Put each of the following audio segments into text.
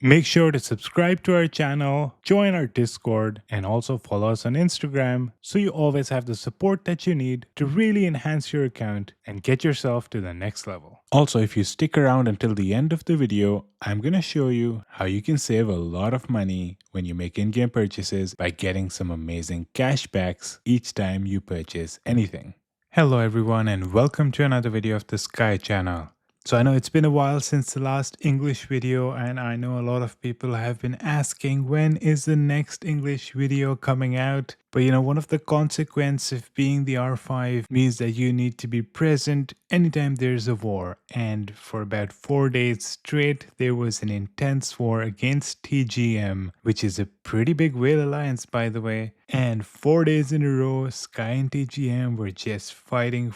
Make sure to subscribe to our channel, join our Discord, and also follow us on Instagram so you always have the support that you need to really enhance your account and get yourself to the next level. Also, if you stick around until the end of the video, I'm going to show you how you can save a lot of money when you make in-game purchases by getting some amazing cashbacks each time you purchase anything. Hello everyone and welcome to another video of the Sky channel. So I know it's been a while since the last English video, and I know a lot of people have been asking when is the next English video coming out. But one of the consequences of being the R5 means that you need to be present anytime there's a war. And for about 4 days straight, there was an intense war against TGM, which is a pretty big whale alliance, by the way. And 4 days in a row, Sky and TGM were just fighting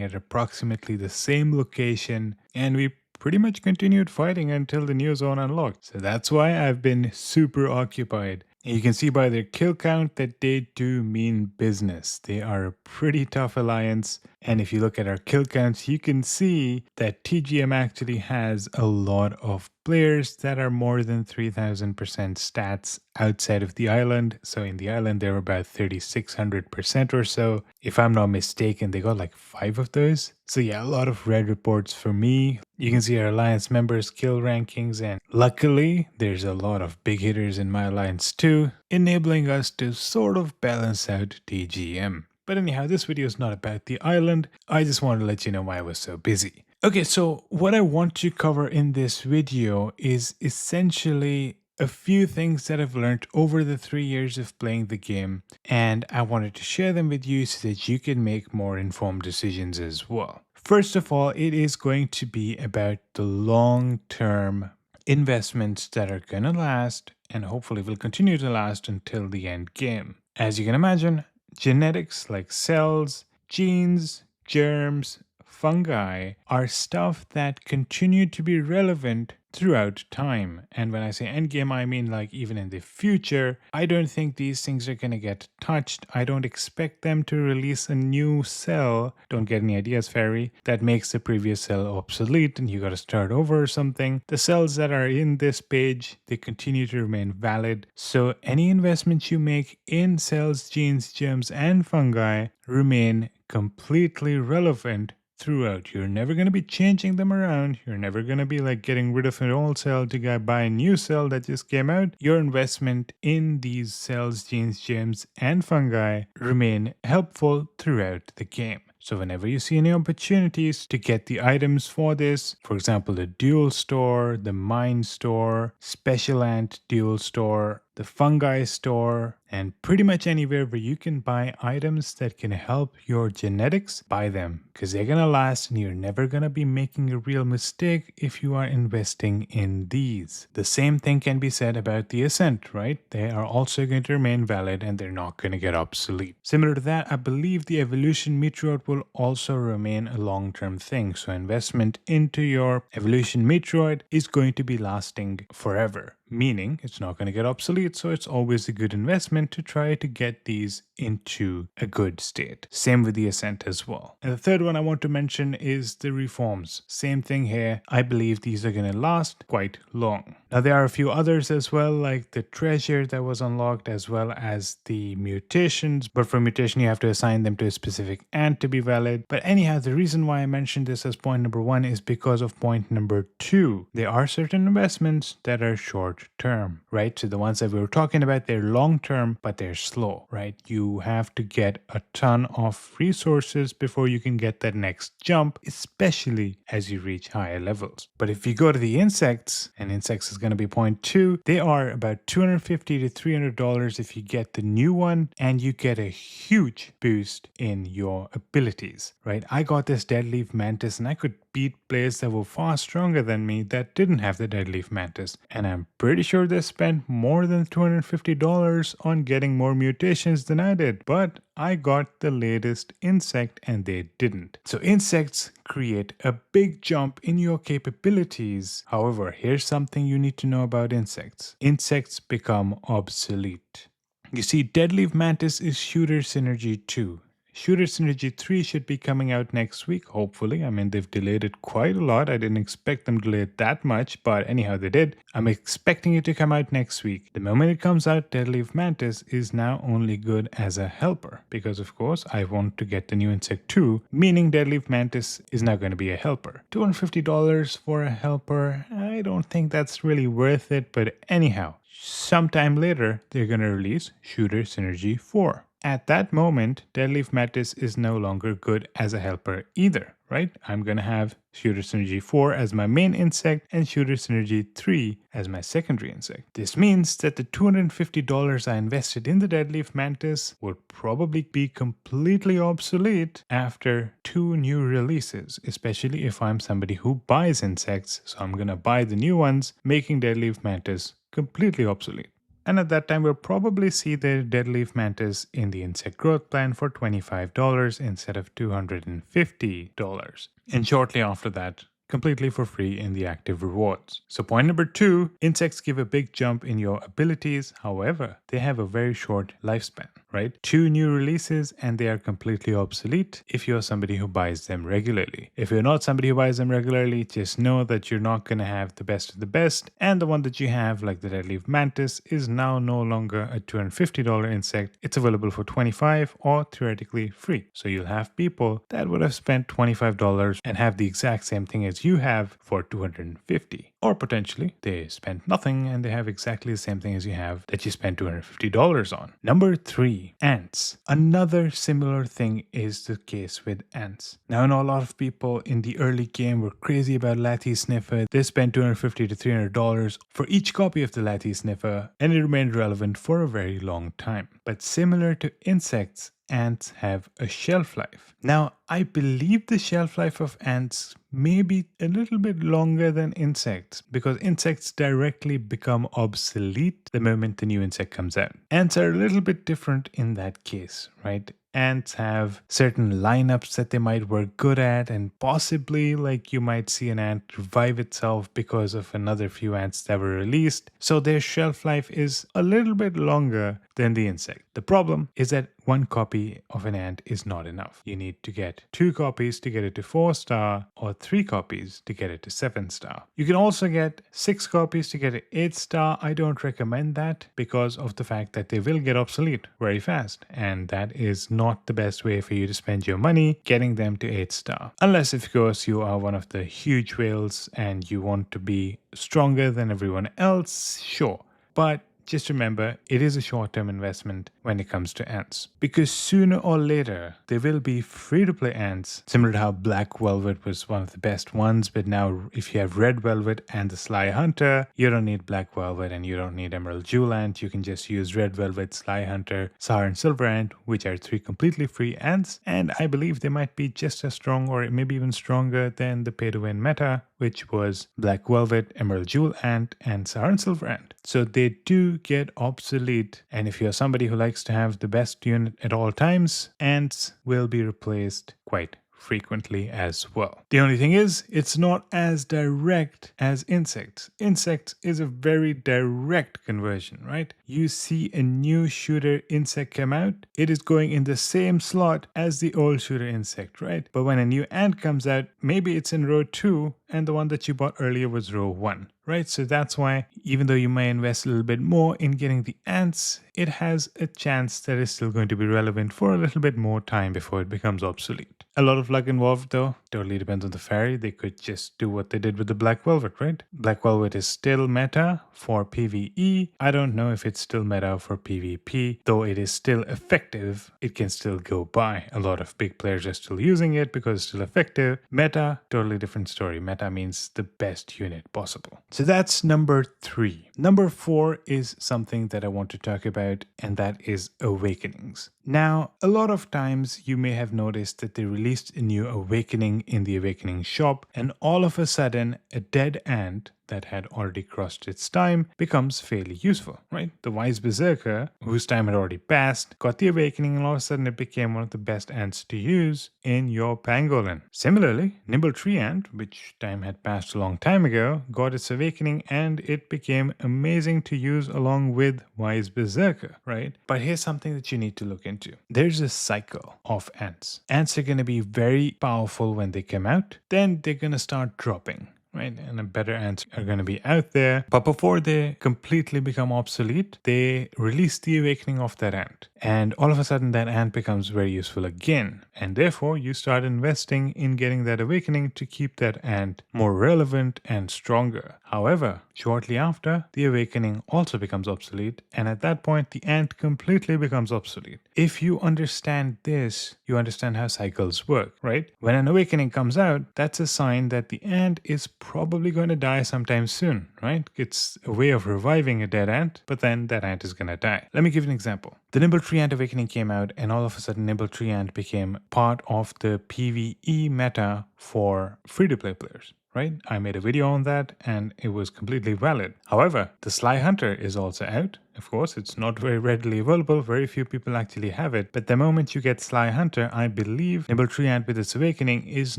at approximately the same location. And we pretty much continued fighting until the new zone unlocked. So that's why I've been super occupied. You can see by their kill count that they do mean business. They are a pretty tough alliance. And if you look at our kill counts, you can see that TGM actually has a lot of players that are more than 3000% stats outside of the island. So in the island, they're about 3600% or so. If I'm not mistaken, they got like 5 of those. So yeah, a lot of red reports for me. You can see our alliance members' kill rankings, and luckily, there's a lot of big hitters in my alliance too, enabling us to sort of balance out TGM. But anyhow, this video is not about the island. I just wanted to let you know why I was so busy. Okay, so what I want to cover in this video is essentially a few things that I've learned over the 3 years of playing the game, and I wanted to share them with you so that you can make more informed decisions as well. First of all, it is going to be about the long-term investments that are going to last and hopefully will continue to last until the end game. As you can imagine, genetics like cells, genes, germs, fungi are stuff that continue to be relevant throughout time. And when I say endgame, I mean like even in the future. I don't think these things are going to get touched. I don't expect them to release a new cell. Don't get any ideas, Fairy, that makes the previous cell obsolete and you got to start over or something. The cells that are in this page, they continue to remain valid. So any investments you make in cells, genes, germs, and fungi remain completely relevant throughout. You're never going to be changing them around. You're never going to be like getting rid of an old cell to buy a new cell that just came out. Your investment in these cells, genes, germs, and fungi remain helpful throughout the game. So whenever you see any opportunities to get the items for this, for example, the dual store, the mine store, special ant dual store, the fungi store, and pretty much anywhere where you can buy items that can help your genetics, buy them because they're gonna last and you're never gonna be making a real mistake if you are investing in these. The same thing can be said about the Ascent, right? They are also going to remain valid and they're not going to get obsolete. Similar to that, I believe the Evolution Meteorite will also remain a long-term thing. So investment into your Evolution Meteorite is going to be lasting forever. Meaning it's not going to get obsolete, so it's always a good investment to try to get these into a good state. Same with the Ascent as well. And the third one I want to mention is the reforms. Same thing here. I believe these are going to last quite long. Now there are a few others as well, like the treasure that was unlocked as well as the mutations, but for mutation you have to assign them to a specific ant to be valid. But anyhow, the reason why I mentioned this as point number 1 is because of point number 2. There are certain investments that are short term, right? So the ones that we were talking about, they're long term, but they're slow, right? You have to get a ton of resources before you can get that next jump, especially as you reach higher levels. But if you go to the insects, and insects is going to be point 2, they are about $250 to $300 if you get the new one, and you get a huge boost in your abilities, right? I got this Deadleaf Mantis and I could beat players that were far stronger than me that didn't have the Deadleaf Mantis, and I'm pretty sure they spent more than $250 on getting more mutations than I did, but I got the latest insect and they didn't. So insects create a big jump in your capabilities. However, here's something you need to know about insects. Insects become obsolete. You see, Deadleaf Mantis is shooter synergy too. Shooter Synergy 3 should be coming out next week, hopefully. I mean, they've delayed it quite a lot. I didn't expect them to delay it that much, but anyhow, they did. I'm expecting it to come out next week. The moment it comes out, Deadleaf Mantis is now only good as a helper because, of course, I want to get the new insect too, meaning Deadleaf Mantis is now going to be a helper. $250 for a helper, I don't think that's really worth it, but anyhow, sometime later, they're going to release Shooter Synergy 4. At that moment, Deadleaf Mantis is no longer good as a helper either, right? I'm going to have Shooter Synergy 4 as my main insect and Shooter Synergy 3 as my secondary insect. This means that the $250 I invested in the Deadleaf Mantis would probably be completely obsolete after 2 new releases, especially if I'm somebody who buys insects. So I'm going to buy the new ones, making Deadleaf Mantis completely obsolete. And at that time, we'll probably see the Deadleaf Mantis in the insect growth plan for $25 instead of $250. And shortly after that, completely for free in the active rewards. So point number 2, insects give a big jump in your abilities. However, they have a very short lifespan, right? 2 new releases and they are completely obsolete if you're somebody who buys them regularly. If you're not somebody who buys them regularly, just know that you're not going to have the best of the best. And the one that you have, like the Deadleaf Mantis, is now no longer a $250 insect. It's available for $25 or theoretically free. So you'll have people that would have spent $25 and have the exact same thing as you have for $250. Or potentially they spent nothing and they have exactly the same thing as you have that you spent $250 on. Number 3, ants. Another similar thing is the case with ants. Now I know a lot of people in the early game were crazy about Lattice Sniffer. They spent $250 to $300 for each copy of the Lattice Sniffer and it remained relevant for a very long time. But similar to insects, ants have a shelf life. Now, I believe the shelf life of ants may be a little bit longer than insects because insects directly become obsolete the moment the new insect comes out. Ants are a little bit different in that case, right? Ants have certain lineups that they might work good at, and possibly like you might see an ant revive itself because of another few ants that were released. So their shelf life is a little bit longer than the insect. The problem is that 1 copy of an ant is not enough. You need to get 2 copies to get it to 4-star or 3 copies to get it to 7-star. You can also get 6 copies to get it 8-star. I don't recommend that because of the fact that they will get obsolete very fast, and that is not the best way for you to spend your money getting them to 8-star. Unless, of course, you are one of the huge whales and you want to be stronger than everyone else, sure. But just remember, it is a short-term investment when it comes to ants. Because sooner or later, there will be free-to-play ants, similar to how Black Velvet was one of the best ones, but now if you have Red Velvet and the Sly Hunter, you don't need Black Velvet and you don't need Emerald Jewel Ant. You can just use Red Velvet, Sly Hunter, Sour and Silver Ant, which are 3 completely free ants, and I believe they might be just as strong or maybe even stronger than the pay-to-win meta, which was Black Velvet, Emerald Jewel Ant, and Sour and Silver Ant. So they do get obsolete, and if you're somebody who likes to have the best unit at all times, ants will be replaced quite frequently as well. The only thing is, it's not as direct as insects. Insects is a very direct conversion, right? You see a new shooter insect come out, it is going in the same slot as the old shooter insect, right? But when a new ant comes out, maybe it's in row 2 and the one that you bought earlier was row 1. Right, so that's why even though you may invest a little bit more in getting the ants, it has a chance that it's still going to be relevant for a little bit more time before it becomes obsolete. A lot of luck involved though, totally depends on the fairy. They could just do what they did with the Black Velvet, right? Black Velvet is still meta for PvE. I don't know if it's still meta for PvP, though it is still effective. It can still go by. A lot of big players are still using it because it's still effective. Meta, totally different story. Meta means the best unit possible. So that's number 3. Number 4 is something that I want to talk about, and that is Awakenings. Now, a lot of times you may have noticed that they released a new Awakening in the Awakening shop, and all of a sudden, a dead ant that had already crossed its time becomes fairly useful, right? The wise berserker, whose time had already passed, got the awakening, and all of a sudden it became one of the best ants to use in your pangolin. Similarly, nimble tree ant, which time had passed a long time ago, got its awakening and it became amazing to use along with wise berserker, right? But here's something that you need to look into. There's a cycle of ants. Ants are going to be very powerful when they come out, then they're going to start dropping, right? And the better ants are going to be out there. But before they completely become obsolete, they release the awakening of that ant. And all of a sudden, that ant becomes very useful again. And therefore, you start investing in getting that awakening to keep that ant more relevant and stronger. However, shortly after, the awakening also becomes obsolete. And at that point, the ant completely becomes obsolete. If you understand this, you understand how cycles work, right? When an awakening comes out, that's a sign that the ant is probably going to die sometime soon, right? It's a way of reviving a dead ant, but then that ant is going to die. Let me give you an example. The Nimble Tree Ant Awakening came out, and all of a sudden Nimble Tree Ant became part of the PvE meta for free-to-play players. Right? I made a video on that and it was completely valid. However, the Sly Hunter is also out. Of course, it's not very readily available. Very few people actually have it. But the moment you get Sly Hunter, I believe Nimble Tree Ant with its awakening is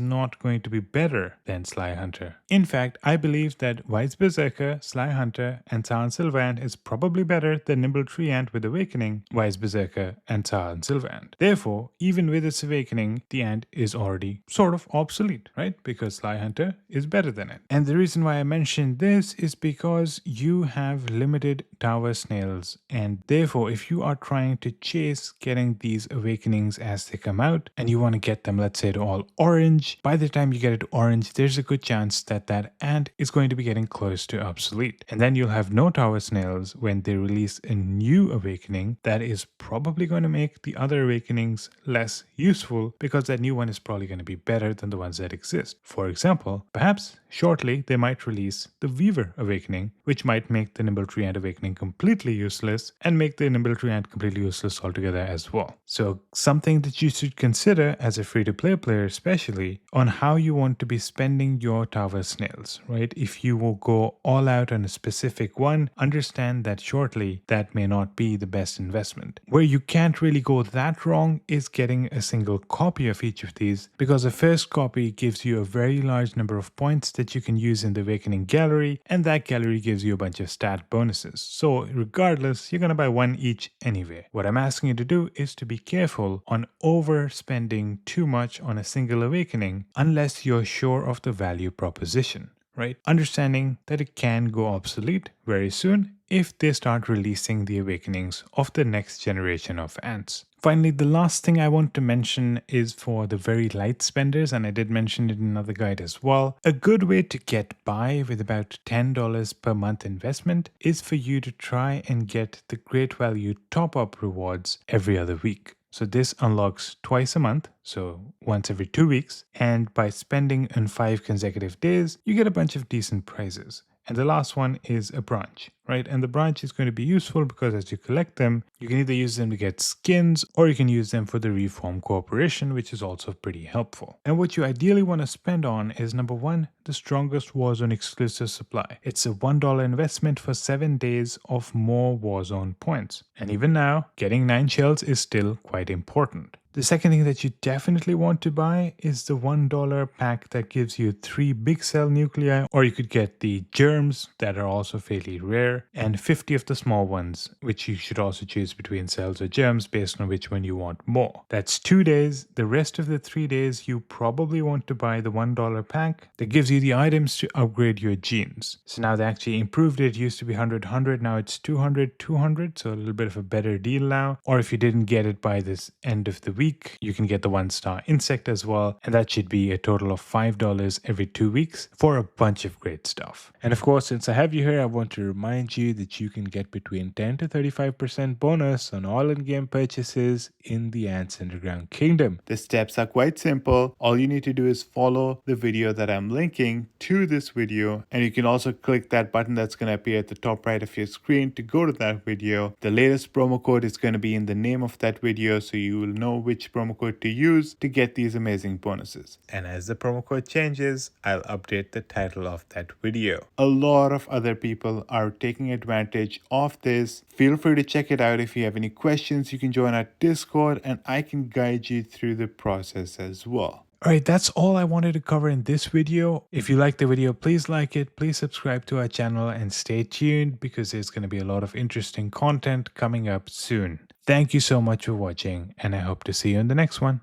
not going to be better than Sly Hunter. In fact, I believe that Wise Berserker, Sly Hunter, and Tar and Silver Ant is probably better than Nimble Tree Ant with awakening, Wise Berserker, and Tar and Silver Ant. Therefore, even with its awakening, the ant is already sort of obsolete, right? Because Sly Hunter is better than it. And the reason why I mentioned this is because you have limited Tower Snails, and therefore if you are trying to chase getting these awakenings as they come out and you want to get them, let's say, to all orange, by the time you get it to orange, there's a good chance that that ant is going to be getting close to obsolete. And then you'll have no Tower Snails when they release a new awakening that is probably going to make the other awakenings less useful, because that new one is probably going to be better than the ones that exist. For example, perhaps shortly they might release the Weaver Awakening, which might make the Nimble Tree Ant Awakening completely useless and make the Nimble Tree Ant completely useless altogether as well. So something that you should consider as a free-to-play player, especially on how you want to be spending your Tower Snails, right? If you will go all out on a specific one, understand that shortly that may not be the best investment. Where you can't really go that wrong is getting a single copy of each of these, because the first copy gives you a very large number of points that you can use in the Awakening Gallery, and that gallery gives you a bunch of stat bonuses. So regardless, you're going to buy one each anyway. What I'm asking you to do is to be careful on overspending too much on a single awakening unless you're sure of the value proposition, right? Understanding that it can go obsolete very soon if they start releasing the awakenings of the next generation of ants. Finally, the last thing I want to mention is for the very light spenders, and I did mention it in another guide as well. A good way to get by with about $10 per month investment is for you to try and get the Great Value top-up rewards every other week. So this unlocks twice a month, so once every 2 weeks, and by spending on 5 consecutive days, you get a bunch of decent prizes. And the last one is a branch, right? And the branch is going to be useful because as you collect them, you can either use them to get skins or you can use them for the Reform Corporation, which is also pretty helpful. And what you ideally want to spend on is number one, the strongest Warzone exclusive supply. It's a $1 investment for 7 days of more Warzone points. And even now, getting 9 shells is still quite important. The second thing that you definitely want to buy is the $1 pack that gives you 3 big cell nuclei, or you could get the Germs that are also fairly rare, and 50 of the small ones, which you should also choose between cells or germs based on which one you want more. That's 2 days. The rest of the 3 days you probably want to buy the $1 pack that gives you the items to upgrade your genes. So now they actually improved it. It used to be 100, now it's 200, so a little bit of a better deal now. Or if you didn't get it by this end of the week, you can get the 1-star insect as well, and that should be a total of $5 every 2 weeks for a bunch of great stuff. And of course, since I have you here, I want to remind you that you can get between 10 to 35% bonus on all in-game purchases in the Ants Underground Kingdom. The steps are quite simple. All you need to do is follow the video that I'm linking to this video, and you can also click that button that's going to appear at the top right of your screen to go to that video. The latest promo code is going to be in the name of that video, so you will know which promo code to use to get these amazing bonuses. And as the promo code changes, I'll update the title of that video. A lot of other people are taking advantage of this. Feel free to check it out. If you have any questions, you can join our Discord and I can guide you through the process as well. Alright, that's all I wanted to cover in this video. If you liked the video, please like it, please subscribe to our channel and stay tuned because there's going to be a lot of interesting content coming up soon. Thank you so much for watching and I hope to see you in the next one.